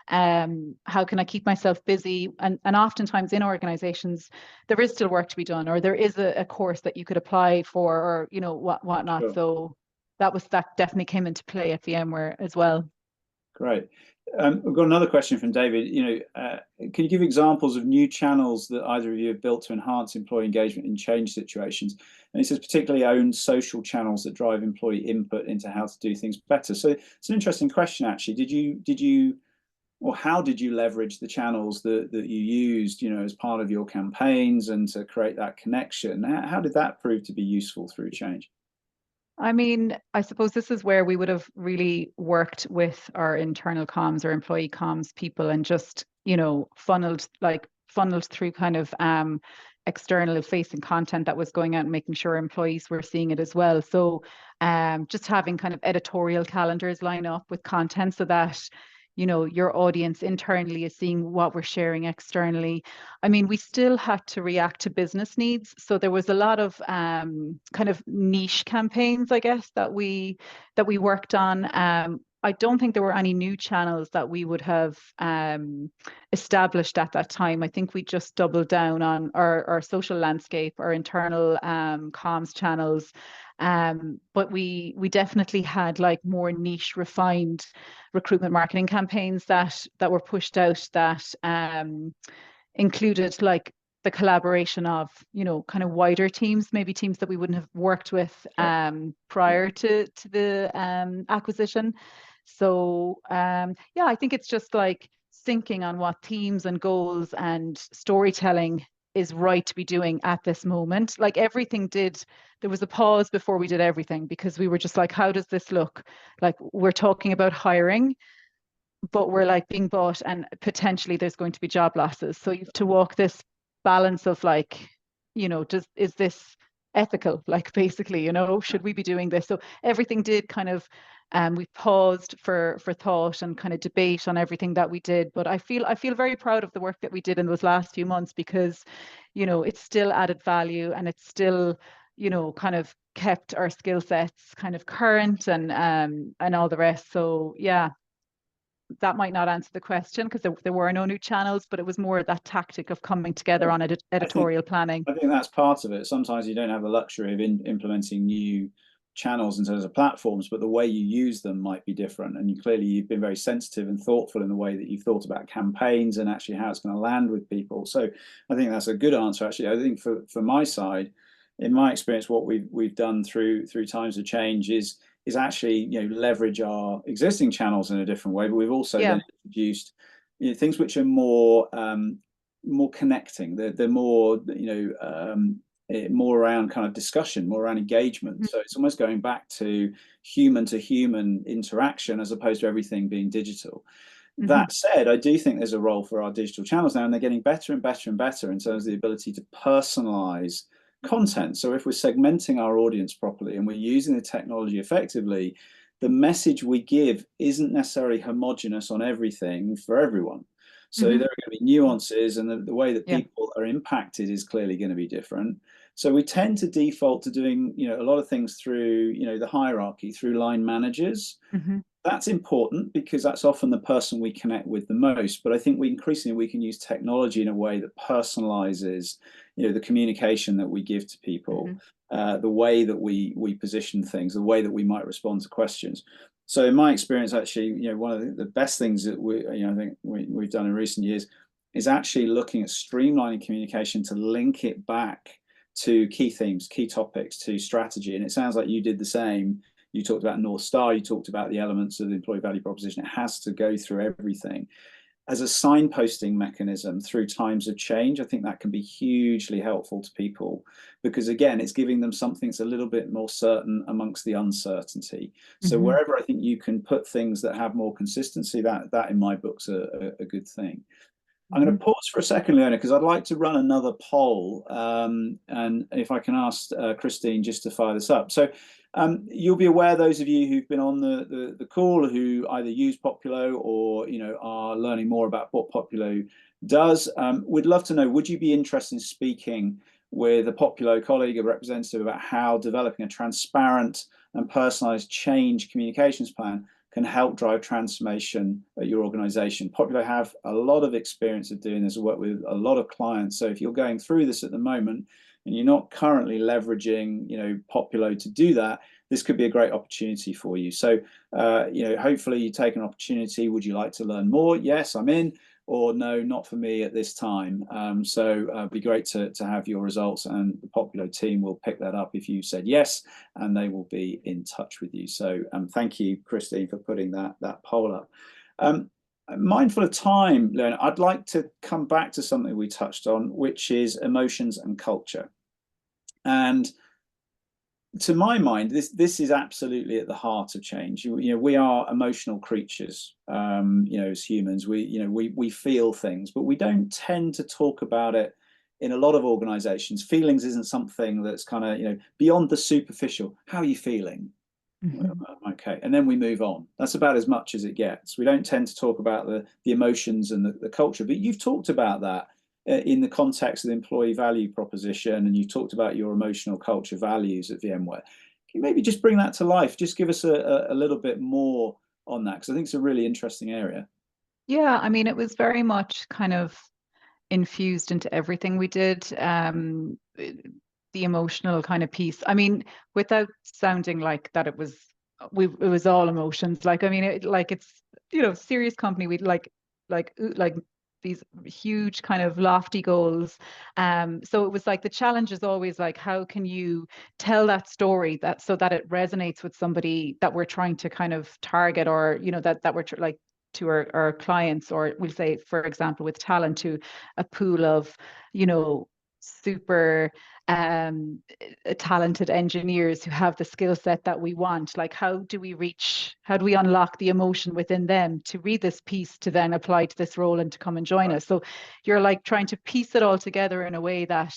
How can I keep myself busy? And oftentimes in organizations, there is still work to be done, or there is a course that you could apply for, or, you know, whatnot. Sure. So that definitely came into play at VMware as well. Great. We've got another question from David. You know, can you give examples of new channels that either of you have built to enhance employee engagement in change situations? And he says particularly own social channels that drive employee input into how to do things better. So it's an interesting question, actually. Did you, or how did you leverage the channels that you used, you know, as part of your campaigns and to create that connection? How did that prove to be useful through change? I mean, I suppose this is where we would have really worked with our internal comms or employee comms people, and just, you know, funneled through kind of external facing content that was going out and making sure employees were seeing it as well. So just having kind of editorial calendars line up with content so that, you know, your audience internally is seeing what we're sharing externally. I mean, we still had to react to business needs. So there was a lot of kind of niche campaigns, I guess, that we worked on. I don't think there were any new channels that we would have established at that time. I think we just doubled down on our social landscape, our internal comms channels. But we definitely had like more niche, refined recruitment marketing campaigns that were pushed out that included like the collaboration of, you know, kind of wider teams, maybe teams that we wouldn't have worked with prior to the acquisition. So yeah, I think it's just like syncing on what themes and goals and storytelling is right to be doing at this moment. Like everything there was a pause before we did everything, because we were just like, how does this look? Like, we're talking about hiring, but we're like being bought, and potentially there's going to be job losses. So you have to walk this balance of like, is this ethical? Like, basically, should we be doing this? So everything did kind of, we paused for thought and kind of debate on everything that we did. But I feel very proud of the work that we did in those last few months, because, it's still added value, and it's still, kind of kept our skill sets kind of current, and all the rest. So yeah, that might not answer the question, because there were no new channels, but it was more that tactic of coming together on editorial planning. I think that's part of it. Sometimes you don't have the luxury of implementing new channels in terms of platforms, but the way you use them might be different. And you've been very sensitive and thoughtful in the way that you've thought about campaigns and actually how it's going to land with people. So I think that's a good answer. Actually, I think for my side, in my experience, what we've done through times of change is actually leverage our existing channels in a different way, but we've also then introduced things which are more connecting. They're more more around kind of discussion, more around engagement. So it's almost going back to human interaction as opposed to everything being digital. That said, I do think there's a role for our digital channels now, and they're getting better and better and better in terms of the ability to personalize content. So if we're segmenting our audience properly and we're using the technology effectively, the message we give isn't necessarily homogenous on everything for everyone. So there are going to be nuances, and the way that people are impacted is clearly going to be different. So we tend to default to doing a lot of things through the hierarchy, through line managers. That's important because that's often the person we connect with the most. But I think increasingly we can use technology in a way that personalizes the communication that we give to people, the way that we position things, the way that we might respond to questions. So in my experience, actually, one of the best things that I think we've done in recent years is actually looking at streamlining communication to link it back to key themes, key topics, to strategy. And it sounds like you did the same. You talked about North Star, you talked about the elements of the employee value proposition. It has to go through everything. As a signposting mechanism through times of change, I think that can be hugely helpful to people, because again, it's giving them something that's a little bit more certain amongst the uncertainty. So wherever I think you can put things that have more consistency, that in my book's a good thing. I'm going to pause for a second, Leona, because I'd like to run another poll, and if I can ask Christine just to fire this up. So you'll be aware, those of you who've been on the call who either use Populo or are learning more about what Populo does, we'd love to know, would you be interested in speaking with a Populo colleague, a representative, about how developing a transparent and personalized change communications plan can help drive transformation at your organization? Populo have a lot of experience of doing this, work with a lot of clients. So if you're going through this at the moment and you're not currently leveraging Populo to do that, this could be a great opportunity for you. So hopefully you take an opportunity. Would you like to learn more? Yes, I'm in. Or no, not for me at this time. So it'd be great to have your results, and the Populo team will pick that up if you said yes, and they will be in touch with you. So thank you, Christine, for putting that poll up. Mindful of time, Leona, I'd like to come back to something we touched on, which is emotions and culture. And to my mind, this is absolutely at the heart of change. We are emotional creatures. As humans, we feel things, but we don't tend to talk about it in a lot of organizations. Feelings isn't something that's kind of beyond the superficial. How are you feeling? Okay, and then we move on. That's about as much as it gets. We don't tend to talk about the emotions and the culture. But you've talked about that in the context of the employee value proposition, and you talked about your emotional culture values at VMware. Can you maybe just bring that to life? Just give us a little bit more on that, because I think it's a really interesting area. Yeah, I mean, it was very much kind of infused into everything we did. The emotional kind of piece. I mean, without sounding like that, it was all emotions. Like, I mean, it's serious company. We'd like these huge kind of lofty goals. So it was like the challenge is always like, how can you tell that story so that it resonates with somebody that we're trying to kind of target, or that we're like to our clients, or we'll say, for example, with talent, to a pool of super talented engineers who have the skill set that we want. Like, how do we unlock the emotion within them to read this piece, to then apply to this role and to come and join us? So you're like trying to piece it all together in a way that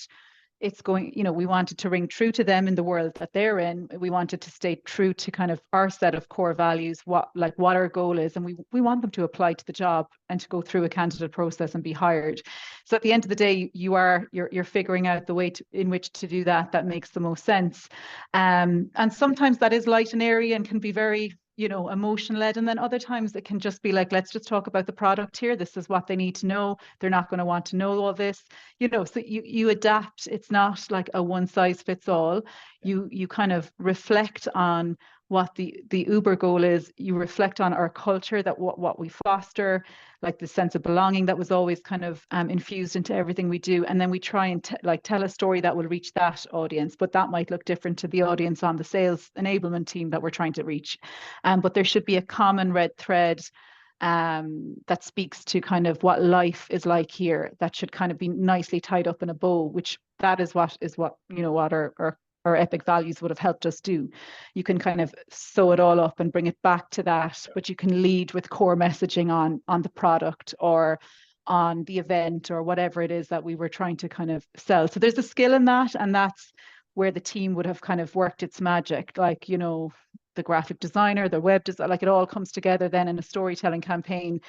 it's going, we wanted to ring true to them in the world that they're in. We wanted to stay true to kind of our set of core values, what our goal is. And we want them to apply to the job and to go through a candidate process and be hired. So at the end of the day, you're figuring out the way in which to do that makes the most sense. And sometimes that is light and airy and can be very, emotion led. And then other times it can just be like, let's just talk about the product here. This is what they need to know. They're not going to want to know all this, so you adapt. It's not like a one size fits all. You kind of reflect on what the Uber goal is. You reflect on our culture, that what we foster, like the sense of belonging that was always kind of infused into everything we do. And then we try and tell a story that will reach that audience, but that might look different to the audience on the sales enablement team that we're trying to reach. But there should be a common red thread that speaks to kind of what life is like here, that should kind of be nicely tied up in a bow, which that is what our epic values would have helped us do. You can kind of sew it all up and bring it back to that, but you can lead with core messaging on the product or on the event or whatever it is that we were trying to kind of sell. So there's a skill in that, and that's where the team would have kind of worked its magic. Like, the graphic designer, the web design, like it all comes together then in a storytelling campaign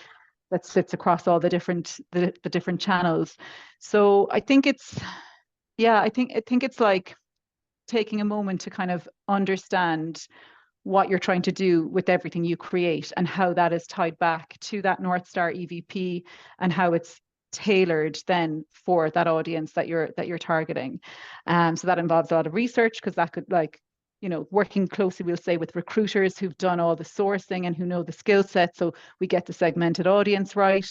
that sits across all the different channels. So I think it's like taking a moment to kind of understand what you're trying to do with everything you create and how that is tied back to that North Star EVP and how it's tailored then for that audience that you're targeting. So that involves a lot of research, because that could, like, working closely, we'll say, with recruiters who've done all the sourcing and who know the skill set, so we get the segmented audience right.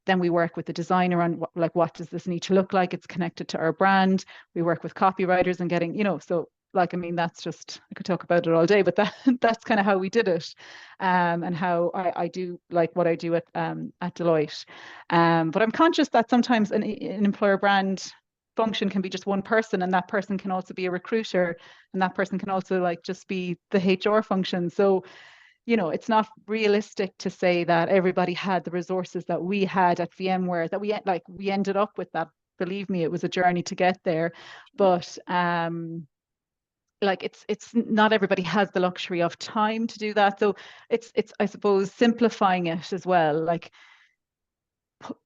Then we work with the designer on what does this need to look like? It's connected to our brand. We work with copywriters and getting, so like, I mean, that's just, I could talk about it all day, but that's kind of how we did it, and how I do like what I do at Deloitte. But I'm conscious that sometimes an employer brand function can be just one person, and that person can also be a recruiter, and that person can also like just be the HR function. So, it's not realistic to say that everybody had the resources that we had at VMware, that we ended up with that. Believe me, it was a journey to get there, but like it's not everybody has the luxury of time to do that. So it's I suppose simplifying it as well, like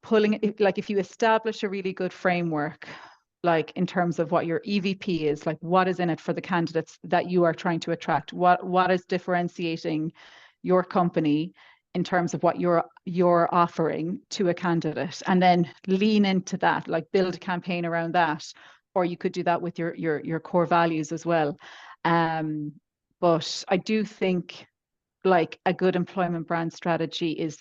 pulling it, like if you establish a really good framework, like in terms of what your EVP is, like what is in it for the candidates that you are trying to attract, what is differentiating your company in terms of what you're offering to a candidate, and then lean into that, like build a campaign around that. Or you could do that with your core values as well. But I do think like a good employment brand strategy is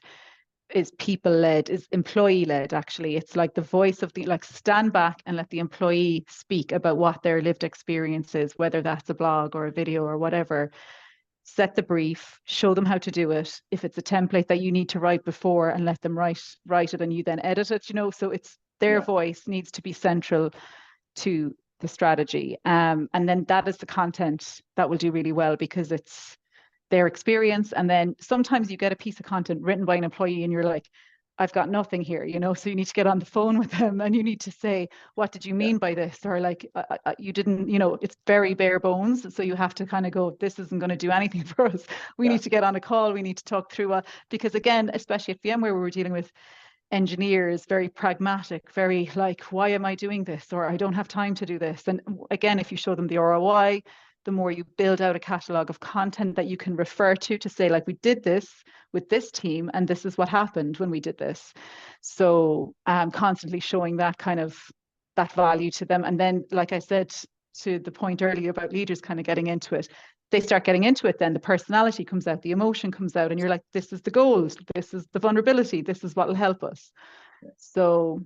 people-led, is employee-led, actually. It's like the voice of like stand back and let the employee speak about what their lived experience is, whether that's a blog or a video or whatever. Set the brief, show them how to do it. If it's a template that you need to write before, and let them write it and you then edit it, so it's their voice needs to be central to the strategy. And then that is the content that will do really well, because it's their experience. And then sometimes you get a piece of content written by an employee and you're like, I've got nothing here, so you need to get on the phone with them and you need to say, what did you mean by this? Or like, you didn't, it's very bare bones. So you have to kind of go, this isn't going to do anything for us. We need to get on a call. We need to talk through because again, especially at VMware, where we're dealing with engineers, very pragmatic, very like, why am I doing this? Or I don't have time to do this. And again, if you show them the ROI, the more you build out a catalog of content that you can refer to say, like, we did this with this team and this is what happened when we did this. So constantly showing that kind of that value to them. And then, like I said, to the point earlier about leaders kind of getting into it, they start getting into it, then the personality comes out, the emotion comes out, and you're like, this is the goals, this is the vulnerability, this is what will help us. So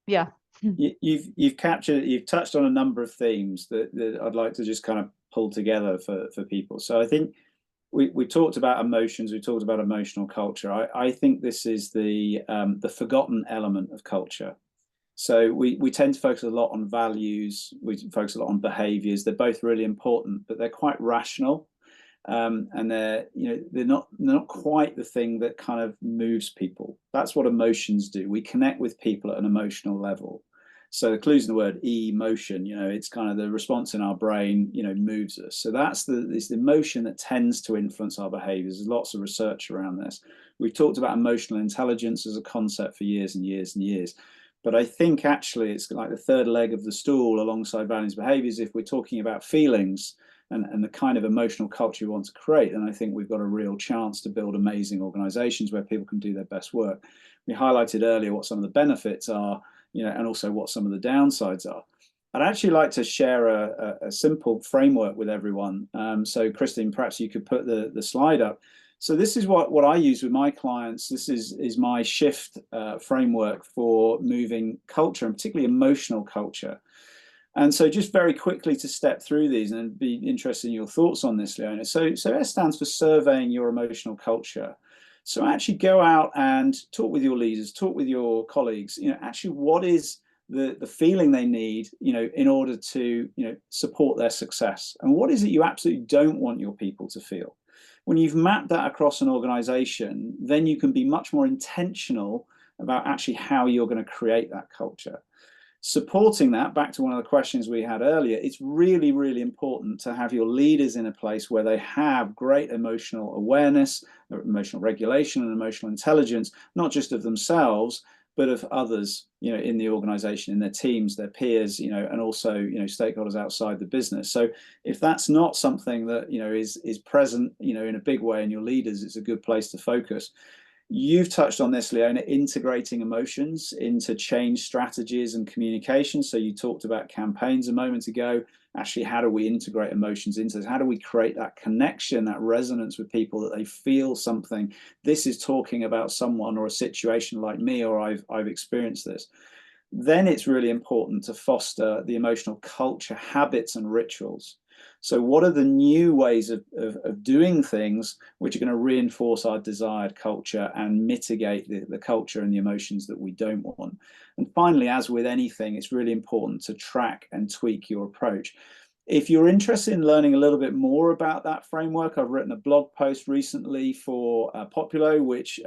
yeah. You've captured, you've touched on a number of themes that I'd like to just kind of pull together for people. So I think we talked about emotions, we talked about emotional culture. I think this is the forgotten element of culture. So we tend to focus a lot on values, we focus a lot on behaviors. They're both really important, but they're quite rational. And they're not quite the thing that kind of moves people. That's what emotions do. We connect with people at an emotional level. So the clue's in the word emotion. It's kind of the response in our brain, moves us. So it's the emotion that tends to influence our behaviors. There's lots of research around this. We've talked about emotional intelligence as a concept for years and years and years. But I think actually it's like the third leg of the stool alongside values and behaviors. If we're talking about feelings and the kind of emotional culture we want to create, then I think we've got a real chance to build amazing organizations where people can do their best work. We highlighted earlier what some of the benefits are, and also what some of the downsides are. I'd actually like to share a simple framework with everyone. So Christine, perhaps you could put the slide up. So this is what I use with my clients. This is my shift framework for moving culture, and particularly emotional culture. And so just very quickly to step through these, and be interested in your thoughts on this, Leona. So S stands for surveying your emotional culture. So actually go out and talk with your leaders, talk with your colleagues, actually what is the feeling they need, in order to, support their success? And what is it you absolutely don't want your people to feel? When you've mapped that across an organization, then you can be much more intentional about actually how you're going to create that culture. Supporting that, back to one of the questions we had earlier, it's really, really important to have your leaders in a place where they have great emotional awareness, emotional regulation and emotional intelligence, not just of themselves, but of others, in the organization, in their teams, their peers, and also, stakeholders outside the business. So if that's not something that, is present, in a big way in your leaders, it's a good place to focus. You've touched on this, Leona, integrating emotions into change strategies and communication. So you talked about campaigns a moment ago. Actually, how do we integrate emotions into this? How do we create that connection, that resonance with people, that they feel something? This is talking about someone or a situation like me, or I've experienced this. Then it's really important to foster the emotional culture, habits and rituals. So what are the new ways of doing things which are going to reinforce our desired culture and mitigate the culture and the emotions that we don't want? And finally, as with anything, it's really important to track and tweak your approach. If you're interested in learning a little bit more about that framework, I've written a blog post recently for Populo, which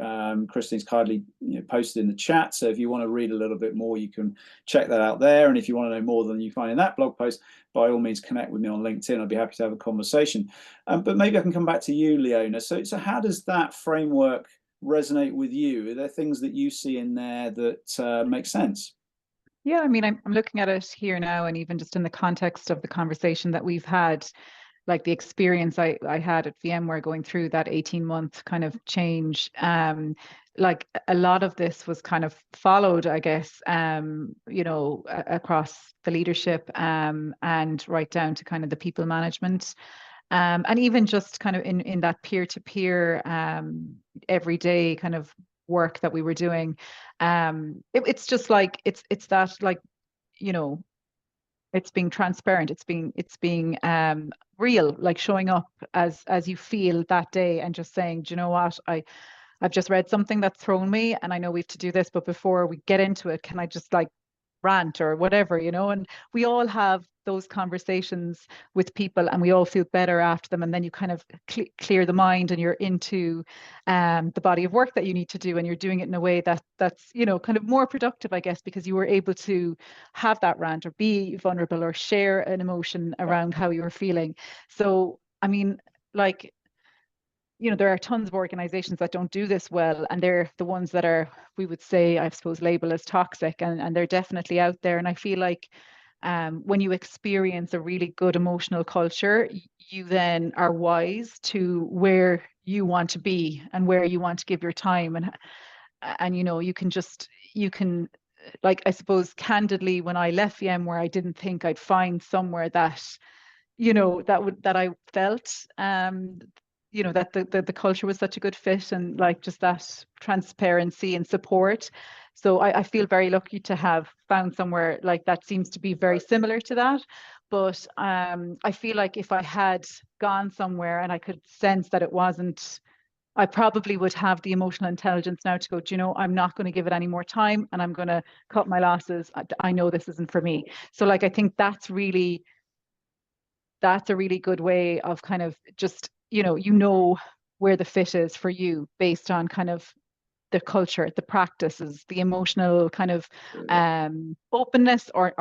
Christine's kindly posted in the chat. So if you want to read a little bit more, you can check that out there. And if you want to know more than you find in that blog post, by all means, connect with me on LinkedIn. I'd be happy to have a conversation. But maybe I can come back to you, Leona. So how does that framework resonate with you? Are there things that you see in there that make sense? Yeah, I mean, I'm looking at it here now, and even just in the context of the conversation that we've had, like the experience I had at VMware going through that 18-month kind of change, like a lot of this was kind of followed, I guess, across the leadership, and right down to kind of the people management. And even just kind of in that peer-to-peer, everyday kind of work that we were doing. It's just like it's that, like, it's being transparent, it's being real, like showing up as you feel that day, and just saying, do you know what, I've just read something that's thrown me, and I know we have to do this, but before we get into it, can I just like rant or whatever, and we all have those conversations with people, and we all feel better after them, and then you kind of clear the mind, and you're into the body of work that you need to do, and you're doing it in a way that's kind of more productive, I guess, because you were able to have that rant or be vulnerable or share an emotion around how you were feeling. So I mean, like, there are tons of organizations that don't do this well, and they're the ones that are, we would say, I suppose, labeled as toxic, and they're definitely out there. And I feel like when you experience a really good emotional culture, you then are wise to where you want to be and where you want to give your time, and you can, like, I suppose, candidly, when I left VMware, I didn't think I'd find somewhere that that I felt that the culture was such a good fit, and like just that transparency and support. So I feel very lucky to have found somewhere like that. Seems to be very similar to that. But I feel like if I had gone somewhere and I could sense that it wasn't I probably would have the emotional intelligence now to go, do you know, I'm not going to give it any more time and I'm going to cut my losses. I know this isn't for me. So like, I think that's a really good way of kind of just, you know where the fit is for you based on kind of the culture, the practices, the emotional kind of openness or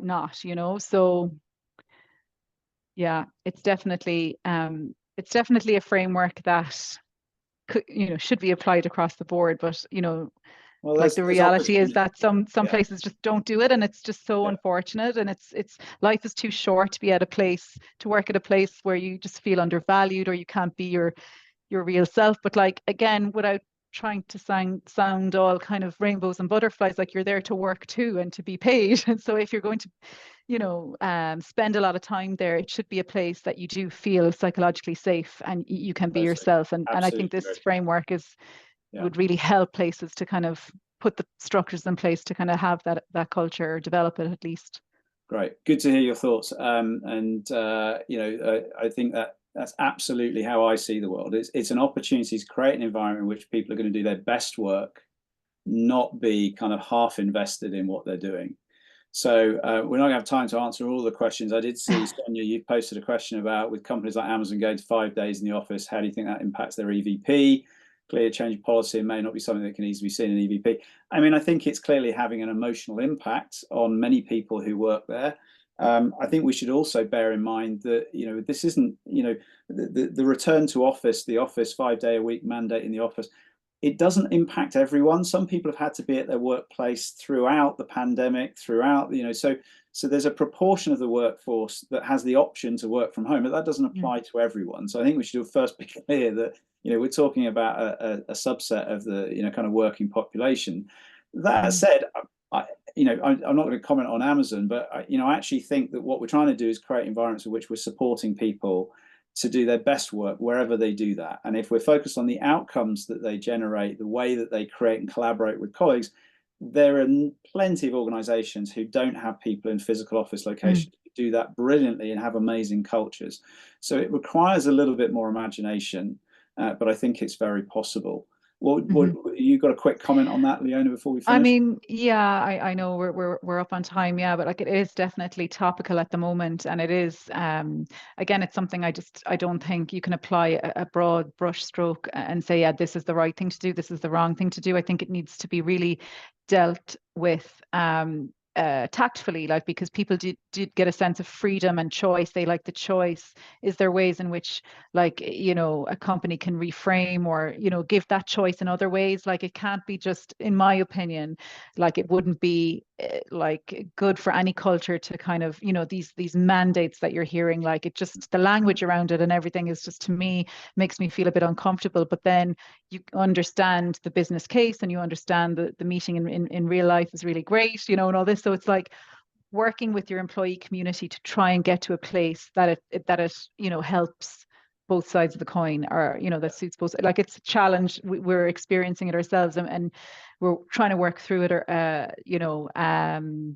not, you know. So yeah, it's definitely a framework that could, you know, should be applied across the board. But you know, Well, like the there's reality is opportunity. that some Yeah. places just don't do it, and it's just so Yeah. unfortunate. And it's life is too short to be at a place, to work at a place where you just feel undervalued or you can't be your real self. But like, again, without trying to sound all kind of rainbows and butterflies, like, you're there to work too and to be paid. And so if you're going to, you know, spend a lot of time there, it should be a place that you do feel psychologically safe and you can be yourself. And I think Absolutely. this framework would really help places to kind of put the structures in place to kind of have that culture, or develop it at least. Great, good to hear your thoughts. I think that's absolutely how I see the world. It's an opportunity to create an environment in which people are going to do their best work, not be kind of half invested in what they're doing. So we're not going to have time to answer all the questions. I did see, Sonia, you posted a question about, with companies like Amazon going to 5 days in the office, how do you think that impacts their EVP? Clear change of policy may not be something that can easily be seen in EVP. I mean, I think it's clearly having an emotional impact on many people who work there. I think we should also bear in mind that, you know, this isn't, you know, the return to office, the office 5-day-a-week mandate in the office, it doesn't impact everyone. Some people have had to be at their workplace throughout the pandemic, throughout, you know, so there's a proportion of the workforce that has the option to work from home, but that doesn't apply to everyone. So I think we should first be clear that, you know, we're talking about a subset of the, you know, kind of working population. That said, I'm not going to comment on Amazon, but I actually think that what we're trying to do is create environments in which we're supporting people to do their best work wherever they do that. And if we're focused on the outcomes that they generate, the way that they create and collaborate with colleagues, there are plenty of organizations who don't have people in physical office locations who do that brilliantly and have amazing cultures. So it requires a little bit more imagination, but I think it's very possible. Well, you got a quick comment on that, Leona, before we finish? I mean, yeah, I know we're up on time, yeah, but like, it is definitely topical at the moment, and it is again, it's something I don't think you can apply a broad brush stroke and say, yeah, this is the right thing to do, this is the wrong thing to do. I think it needs to be really dealt with tactfully, like, because people did get a sense of freedom and choice. They like the choice. Is there ways in which, like, you know, a company can reframe or, you know, give that choice in other ways? Like, it can't be just, in my opinion, like, it wouldn't be like good for any culture to kind of, you know, these mandates that you're hearing, like, it just, the language around it and everything is just, to me, makes me feel a bit uncomfortable. But then you understand the business case and you understand the meeting in real life is really great, you know, and all this. So it's like working with your employee community to try and get to a place that it you know, helps both sides of the coin, or, you know, that suits both. Like, it's a challenge, we're experiencing it ourselves, and we're trying to work through it, or you know,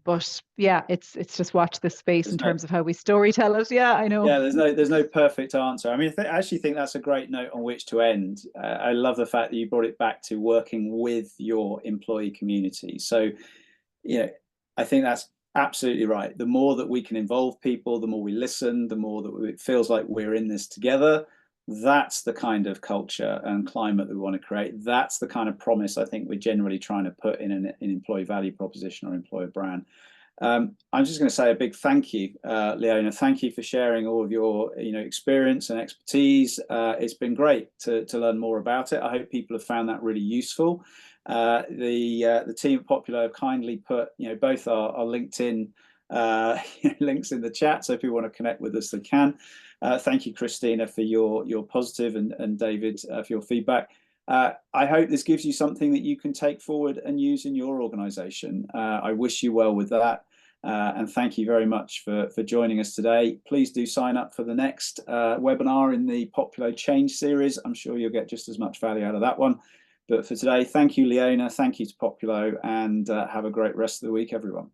but yeah, it's just watch this space in terms of how we story tell it. Yeah, I know. Yeah, there's no perfect answer. I mean, I actually think that's a great note on which to end. I love the fact that you brought it back to working with your employee community. So, you know, I think that's absolutely right. The more that we can involve people, the more we listen, the more that it feels like we're in this together. That's the kind of culture and climate that we want to create. That's the kind of promise I think we're generally trying to put in an employee value proposition or employer brand. I'm just going to say a big thank you, Leona. Thank you for sharing all of your, you know, experience and expertise. It's been great to learn more about it. I hope people have found that really useful. The team at Popular have kindly put, you know, both our LinkedIn links in the chat, so if you want to connect with us, they can. Thank you, Christina, for your positive, and David for your feedback. I hope this gives you something that you can take forward and use in your organization. I wish you well with that. And thank you very much for joining us today. Please do sign up for the next webinar in the Populo Change series. I'm sure you'll get just as much value out of that one. But for today, thank you, Leona. Thank you to Populo, and have a great rest of the week, everyone.